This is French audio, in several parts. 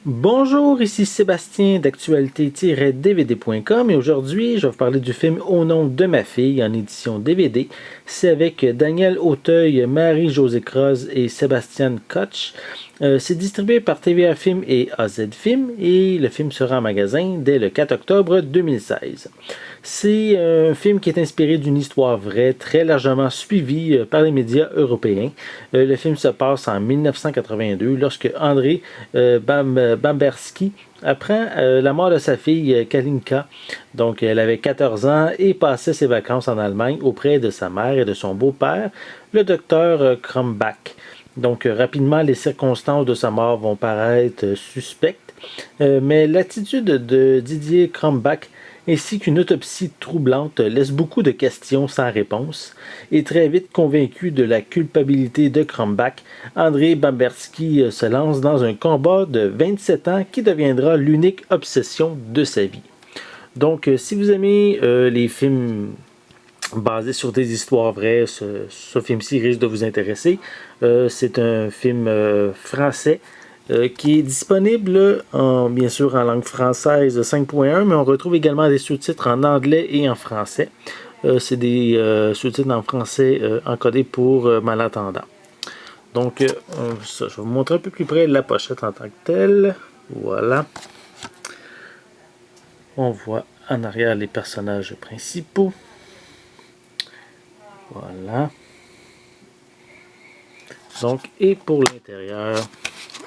Bonjour, ici Sébastien d'actualité-dvd.com et aujourd'hui je vais vous parler du film Au nom de ma fille en édition DVD. C'est avec Daniel Auteuil, Marie-Josée Croze et Sébastien Koch. C'est distribué par TVA Film et AZ Film et le film sera en magasin dès le 4 octobre 2016. C'est un film qui est inspiré d'une histoire vraie, très largement suivie par les médias européens. Le film se passe en 1982 lorsque André Bamberski apprend la mort de sa fille Kalinka. Donc, elle avait 14 ans et passait ses vacances en Allemagne auprès de sa mère et de son beau-père, le docteur Krombach. Donc, rapidement, les circonstances de sa mort vont paraître suspectes, mais l'attitude de Didier Krombach ainsi qu'une autopsie troublante laisse beaucoup de questions sans réponse. Et très vite convaincu de la culpabilité de Krombach, André Bamberski se lance dans un combat de 27 ans qui deviendra l'unique obsession de sa vie. Donc, si vous aimez les films basés sur des histoires vraies, ce film-ci risque de vous intéresser. C'est un film français qui est disponible bien sûr en langue française 5.1, mais on retrouve également des sous-titres en anglais et en français. C'est des sous-titres en français encodés pour malentendants. Donc, je vais vous montrer un peu plus près la pochette en tant que telle. Voilà. On voit en arrière les personnages principaux. Voilà. Donc, et pour l'intérieur,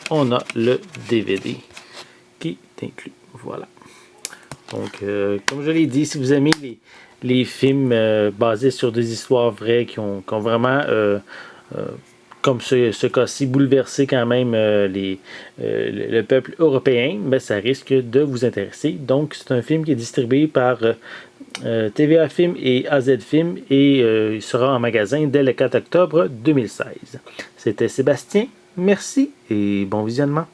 on a le DVD qui est inclus. Voilà. Donc, comme je l'ai dit, si vous aimez les films basés sur des histoires vraies qui ont vraiment, comme ce cas-ci, bouleversé quand même le peuple européen, ben, ça risque de vous intéresser. Donc, c'est un film qui est distribué par TVA Film et AZ Film et il sera en magasin dès le 4 octobre 2016. C'était Sébastien. Merci et bon visionnement.